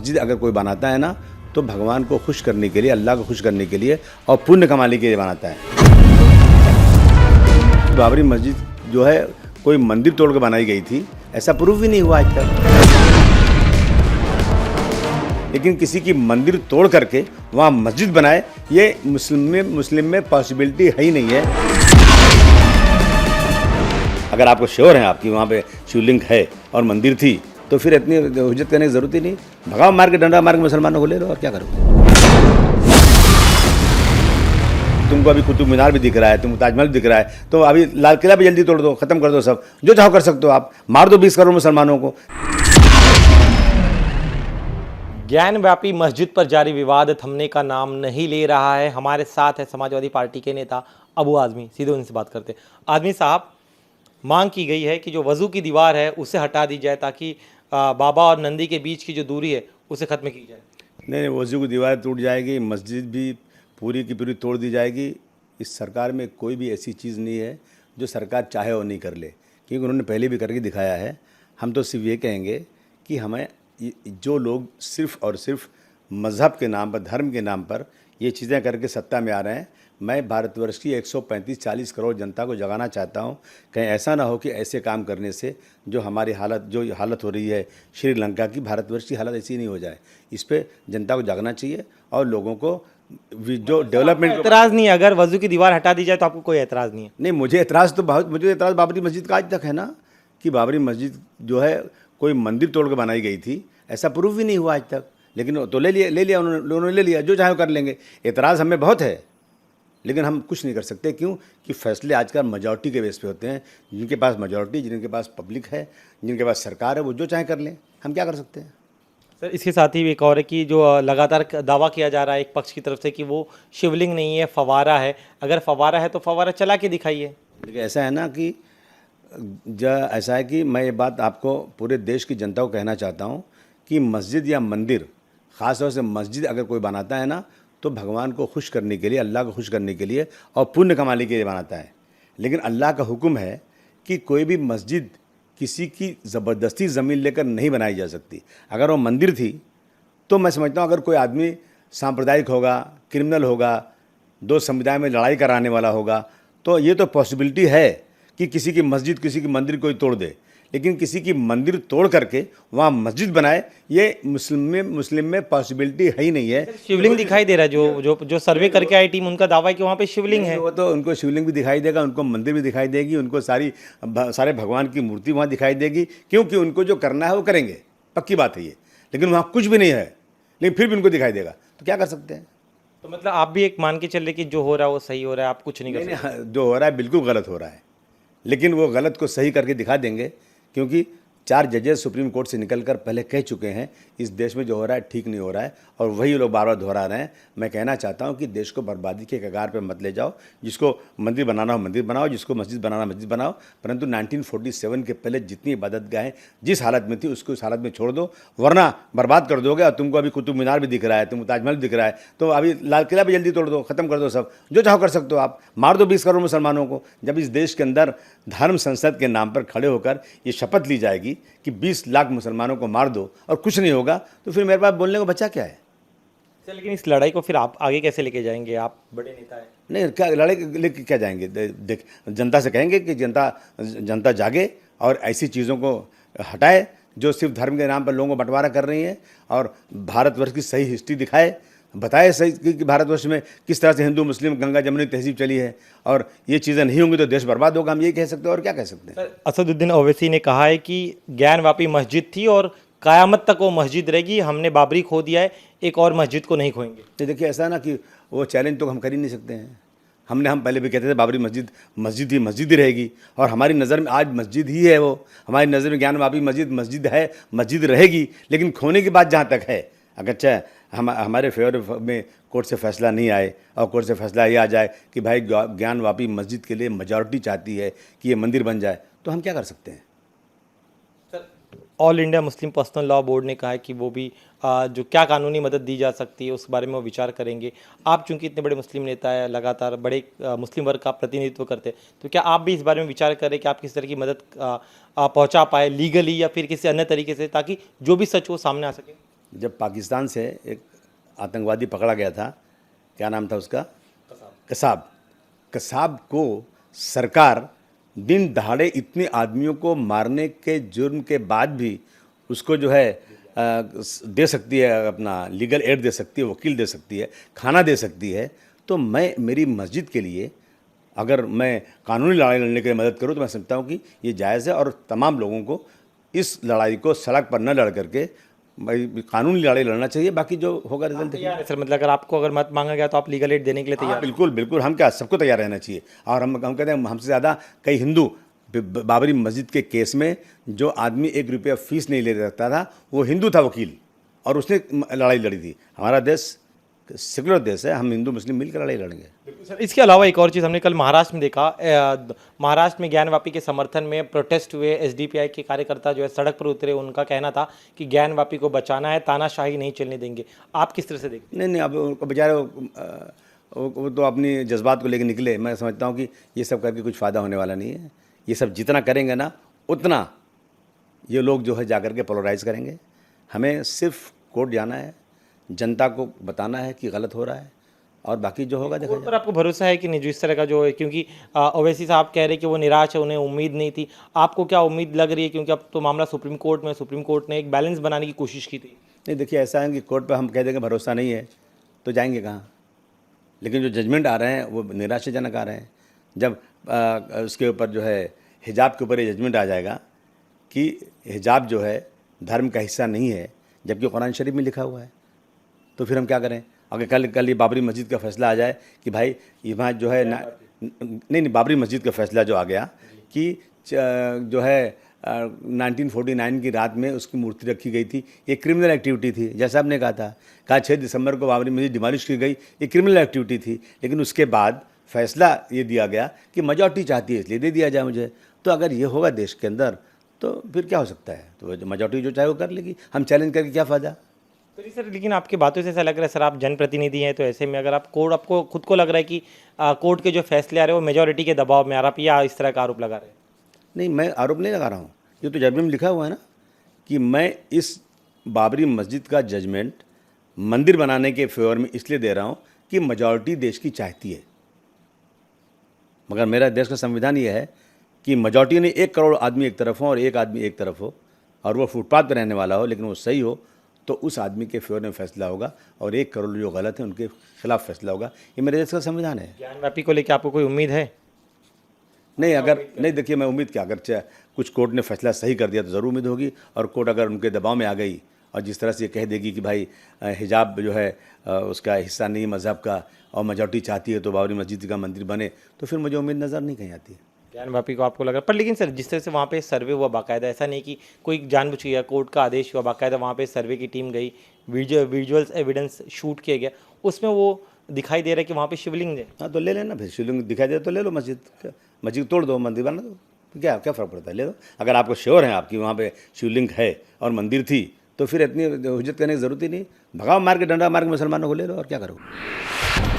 मस्जिद अगर कोई बनाता है ना तो भगवान को खुश करने के लिए, अल्लाह को खुश करने के लिए और पुण्य कमाने के लिए बनाता है। बाबरी मस्जिद जो है कोई मंदिर तोड़ के बनाई गई थी, ऐसा प्रूव भी नहीं हुआ आज तक। लेकिन किसी की मंदिर तोड़ करके वहाँ मस्जिद बनाए, ये मुस्लिम में पॉसिबिलिटी है ही नहीं है। अगर आपको श्योर है आपकी वहाँ पे शिवलिंग है और मंदिर थी तो फिर इतनी हुज्जत करने की जरूरत ही नहीं। भगाओ मार के, डंडा मार के मुसलमानों को ले लो और क्या करोगे। तुमको अभी कुतुब मीनार भी दिख रहा है, तुमको ताजमहल भी दिख रहा है, तो अभी लाल किला भी जल्दी तोड़ दो, खत्म कर दो सब, जो चाहो कर सकते हो आप, मार दो 20 करोड़ मुसलमानों को। ज्ञानव्यापी मस्जिद पर जारी विवाद थमने का नाम नहीं ले रहा है। हमारे साथ है समाजवादी पार्टी के नेता अबू आज़मी। सीधे उनसे बात करते हैं। आज़मी साहब, मांग की गई है कि जो वज़ू की दीवार है उसे हटा दी जाए ताकि बाबा और नंदी के बीच की जो दूरी है उसे ख़त्म की जाए। नहीं, वज़ू की दीवार टूट जाएगी, मस्जिद भी पूरी की पूरी तोड़ दी जाएगी। इस सरकार में कोई भी ऐसी चीज़ नहीं है जो सरकार चाहे और नहीं कर ले, क्योंकि उन्होंने पहले भी करके दिखाया है। हम तो सिर्फ ये कहेंगे कि हमें जो लोग सिर्फ़ और सिर्फ मज़हब के नाम पर, धर्म के नाम पर ये चीज़ें करके सत्ता में आ रहे हैं, मैं भारतवर्ष की 135-40 करोड़ जनता को जगाना चाहता हूं। कहीं ऐसा ना हो कि ऐसे काम करने से जो हमारी हालत हो रही है श्रीलंका की, भारतवर्ष की हालत ऐसी नहीं हो जाए। इस पे जनता को जागना चाहिए और लोगों को जो डेवलपमेंट। एतराज़ नहीं है, अगर वज़ू की दीवार हटा दी जाए तो आपको कोई एतराज़ नहीं है? नहीं, मुझे एतराज़ बाबरी मस्जिद का आज तक है ना, कि बाबरी मस्जिद जो है कोई मंदिर तोड़ के बनाई गई थी, ऐसा प्रूफ भी नहीं हुआ आज तक। लेकिन तो ले लिया उन्होंने ले लिया, जो चाहे कर लेंगे। एतराज़ हमें बहुत है, लेकिन हम कुछ नहीं कर सकते। क्यों? कि फैसले आजकल मेजॉरिटी के बेस पे होते हैं। जिनके पास मेजॉरिटी, जिनके पास पब्लिक है, जिनके पास सरकार है, वो जो चाहे कर लें। हम क्या कर सकते हैं? सर, इसके साथ ही एक और है कि जो लगातार दावा किया जा रहा है एक पक्ष की तरफ से कि वो शिवलिंग नहीं है, फवारा है। अगर फवारा है तो फवारा चला के दिखाइए। देखिए, ऐसा है ना कि ऐसा है कि मैं ये बात आपको, पूरे देश की जनता को कहना चाहता हूँ कि मस्जिद या मंदिर, ख़ास तौर से मस्जिद अगर कोई बनाता है ना तो भगवान को खुश करने के लिए, अल्लाह को खुश करने के लिए और पुण्य कमाने के लिए बनाता है। लेकिन अल्लाह का हुक्म है कि कोई भी मस्जिद किसी की ज़बरदस्ती ज़मीन लेकर नहीं बनाई जा सकती। अगर वो मंदिर थी तो मैं समझता हूँ अगर कोई आदमी सांप्रदायिक होगा, क्रिमिनल होगा, दो समुदाय में लड़ाई कराने वाला होगा, तो ये तो पॉसिबिलिटी है कि किसी की मस्जिद, किसी की मंदिर कोई तोड़ दे। लेकिन किसी की मंदिर तोड़ करके वहाँ मस्जिद बनाए, ये मुस्लिम में पॉसिबिलिटी है ही नहीं है। शिवलिंग दिखाई दे रहा है, जो सर्वे करके आई टीम, उनका दावा है कि वहाँ पे शिवलिंग है। वो तो उनको शिवलिंग भी दिखाई देगा, उनको मंदिर भी दिखाई देगी, उनको सारे भगवान की मूर्ति वहाँ दिखाई देगी, क्योंकि उनको जो करना है वो करेंगे, पक्की बात है ये। लेकिन वहाँ कुछ भी नहीं है, लेकिन फिर भी उनको दिखाई देगा, तो क्या कर सकते हैं? तो मतलब आप भी एक मान के चल रहे कि जो हो रहा है वो सही हो रहा है, आप कुछ नहीं कर सकते? जो हो रहा है बिल्कुल गलत हो रहा है, लेकिन वो गलत को सही करके दिखा देंगे। क्योंकि 4 जजेस सुप्रीम कोर्ट से निकलकर पहले कह चुके हैं इस देश में जो हो रहा है ठीक नहीं हो रहा है, और वही लोग बार बार दोहरा रहे हैं। मैं कहना चाहता हूं कि देश को बर्बादी के कगार पर मत ले जाओ। जिसको मंदिर बनाना हो मंदिर बनाओ, जिसको मस्जिद बनाना मस्जिद बनाओ, परंतु 1947 के पहले जितनी इबादतगाहें जिस हालत में थी उसको उस हालत में छोड़ दो, वरना बर्बाद कर दोगे। और तुमको अभी कुतुब मीनार भी दिख रहा है, तुमको ताजमहल दिख रहा है, तो अभी लाल किला भी जल्दी तोड़ दो, खत्म कर दो सब, जो चाहो कर सकते हो आप, मार दो 20 करोड़ मुसलमानों को। जब इस देश के अंदर धर्म संसद के नाम पर खड़े होकर ये शपथ ली जाएगी कि 20 लाख मुसलमानों को मार दो और कुछ नहीं होगा, तो फिर मेरे पास बोलने को बच्चा क्या है? लेकिन इस लड़ाई को फिर आप आगे कैसे लेके जाएंगे? आप बड़े नेता हैं। नहीं, क्या लड़ाई लेके क्या जाएंगे? देख, जनता से कहेंगे कि जनता जागे और ऐसी चीज़ों को हटाए जो सिर्फ धर्म के नाम पर लोगों को बंटवारा कर रही हैं, और भारतवर्ष की सही हिस्ट्री दिखाए, बताए सही कि भारतवर्ष में किस तरह से हिंदू मुस्लिम गंगा जमुनी तहजीब चली है, और ये चीज़ें नहीं होंगी तो देश बर्बाद होगा। हम ये कह सकते हैं, और क्या कह सकते हैं? असदुद्दीन ओवैसी ने कहा है कि ज्ञानवापी मस्जिद थी और क़यामत तक वो मस्जिद रहेगी। हमने बाबरी खो दिया है, एक और मस्जिद को नहीं खोएंगे। तो देखिए, ऐसा ना कि वो चैलेंज तो हम कर ही नहीं सकते हैं। हम पहले भी कहते थे बाबरी मस्जिद ही रहेगी, और हमारी नज़र में आज मस्जिद ही है। वो हमारी नज़र में ज्ञानवापी मस्जिद है, मस्जिद रहेगी। लेकिन खोने की बात जहाँ तक है, अगर चाहे हमारे फेवर में कोर्ट से फैसला नहीं आए और कोर्ट से फैसला ये आ जाए कि भाई ज्ञानवापी मस्जिद के लिए मेजॉरिटी चाहती है कि ये मंदिर बन जाए, तो हम क्या कर सकते हैं? Sir, all India Muslim personal law board ने कहा है कि वो भी जो क्या कानूनी मदद दी जा सकती है उस बारे में वो विचार करेंगे। आप चूंकि इतने बड़े मुस्लिम नेता है, लगातार बड़े मुस्लिम वर्ग का प्रतिनिधित्व करते हैं, तो क्या आप भी इस बारे में विचार करें कि आप किस तरह की मदद पहुंचा पाए लीगली या फिर किसी अन्य तरीके से, ताकि जो भी सच हो सामने आ सके? जब पाकिस्तान से एक आतंकवादी पकड़ा गया था, क्या नाम था उसका, कसाब। कसाब को सरकार दिन दहाड़े इतने आदमियों को मारने के जुर्म के बाद भी उसको जो है दे सकती है, अपना लीगल एड दे सकती है, वकील दे सकती है, खाना दे सकती है। तो मैं मेरी मस्जिद के लिए अगर मैं कानूनी लड़ाई लड़ने के लिए मदद करूं तो मैं समझता हूं कि ये जायज़ है, और तमाम लोगों को इस लड़ाई को सड़क पर न लड़ करके भाई कानूनी लड़ाई लड़ना चाहिए। बाकी जो होगा रिजल्ट देखिए। तैयार है सर, मतलब अगर आपको अगर मत मांगा गया तो आप लीगल एड देने के लिए तैयार हाँ, बिल्कुल बिल्कुल, हम क्या, सबको तैयार रहना चाहिए। और हम कहते हैं हमसे ज़्यादा कई हिंदू बाबरी मस्जिद के केस में जो आदमी 1 रुपया फीस नहीं ले सकता था, वो हिंदू था वकील, और उसने लड़ाई लड़ी थी। हमारा देश सेकुलर देश है, हम हिंदू मुस्लिम मिलकर लड़ाई लड़ेंगे। सर इसके अलावा एक और चीज़ हमने कल महाराष्ट्र में देखा, महाराष्ट्र में ज्ञानवापी के समर्थन में प्रोटेस्ट हुए, एसडीपीआई के कार्यकर्ता जो है सड़क पर उतरे, उनका कहना था कि ज्ञानवापी को बचाना है, तानाशाही नहीं चलने देंगे। आप किस तरह से देखते हैं? नहीं, अब उनको बेचारे वो तो अपनी जज्बात को लेकर निकले। मैं समझता हूँ कि ये सब करके कुछ फ़ायदा होने वाला नहीं है। ये सब जितना करेंगे ना, उतना ये लोग जो है जाकर के पोलराइज करेंगे। हमें सिर्फ कोर्ट जाना है, जनता को बताना है कि गलत हो रहा है, और बाकी जो होगा देखा कोर्ट पर आपको भरोसा है कि नहीं, जो इस तरह का जो है, क्योंकि ओवैसी साहब कह रहे हैं कि वो निराश है, उन्हें उम्मीद नहीं थी। आपको क्या उम्मीद लग रही है, क्योंकि अब तो मामला सुप्रीम कोर्ट में, सुप्रीम कोर्ट ने एक बैलेंस बनाने की कोशिश की थी? नहीं, देखिए ऐसा है कि कोर्ट पे हम कह देंगे भरोसा नहीं है तो जाएंगे कहाँ। लेकिन जो जजमेंट आ रहे हैं वो निराशाजनक आ रहे हैं। जब उसके ऊपर जो है हिजाब के ऊपर ये जजमेंट आ जाएगा कि हिजाब जो है धर्म का हिस्सा नहीं है, जबकि कुरान शरीफ में लिखा हुआ है, तो फिर हम क्या करें? अगर कल ये बाबरी मस्जिद का फैसला आ जाए कि भाई यहाँ जो है नहीं, बाबरी मस्जिद का फैसला जो आ गया कि जो है 1949 की रात में उसकी मूर्ति रखी गई थी, ये क्रिमिनल एक्टिविटी थी। जैसा आपने कहा 6 दिसंबर को बाबरी मस्जिद डिमोलिश की गई, ये क्रिमिनल एक्टिविटी थी। लेकिन उसके बाद फैसला ये दिया गया कि मेजॉरिटी चाहती है इसलिए दे दिया जाए मुझे। तो अगर ये होगा देश के अंदर तो फिर क्या हो सकता है? तो मेजॉरिटी जो चाहे वो कर लेगी, हम चैलेंज करके क्या फ़ायदा? तो सर, लेकिन आपकी बातों से ऐसा लग रहा है सर, आप जनप्रतिनिधि हैं, तो ऐसे में अगर आपको खुद को लग रहा है कि कोर्ट के जो फैसले आ रहे हैं वो मेजॉरिटी के दबाव में आ रहा है, या इस तरह का आरोप लगा रहे हैं? नहीं, मैं आरोप नहीं लगा रहा हूँ, ये तो जजमेंट में लिखा हुआ है ना कि मैं इस बाबरी मस्जिद का जजमेंट मंदिर बनाने के फेवर में इसलिए दे रहा हूँ कि मेजॉरिटी देश की चाहती है। मगर मेरा देश का संविधान ये है कि मेजॉरिटी ने 1 करोड़ आदमी एक तरफ हो और 1 आदमी एक तरफ हो, और वो फुटपाथ पर रहने वाला हो, लेकिन वो सही हो, तो उस आदमी के फेवर में फैसला होगा, और 1 करोड़ जो गलत है उनके खिलाफ फैसला होगा। ये मेरे देश का संविधान है। ज्ञानवापी को लेकर आपको कोई उम्मीद है? नहीं, अगर नहीं, देखिए मैं उम्मीद क्या, अगर कुछ कोर्ट ने फैसला सही कर दिया तो ज़रूर उम्मीद होगी, और कोर्ट अगर उनके दबाव में आ गई और जिस तरह से ये कह देगी कि भाई हिजाब जो है उसका हिस्सा नहीं मज़हब का, और मेजॉरिटी चाहती है तो बाबरी मस्जिद का मंदिर बने, तो फिर मुझे उम्मीद नज़र नहीं कहीं आती है। ज्ञानवापी को आपको लगा, पर लेकिन सर जिस तरह से वहाँ पे सर्वे हुआ बाकायदा, ऐसा नहीं कि कोई जानबूझ के, कोर्ट का आदेश हुआ, बाकायदा वहाँ पे सर्वे की टीम गई, विजुअल्स एविडेंस शूट किया गया, उसमें वो दिखाई दे रहा है कि वहाँ पे शिवलिंग है। हाँ, तो ले लेना फिर, शिवलिंग दिखाई दे तो ले लो, मस्जिद तोड़ दो, मंदिर बना दो, तो क्या फ़र्क पड़ता है, ले दो। अगर आपको श्योर है आपकी वहाँ पे शिवलिंग है और मंदिर थी, तो फिर इतनी हुज्जत करने की ज़रूरत ही नहीं। भगाओ मार के, डंडा मार के मुसलमानों को ले लो, और क्या करोगे?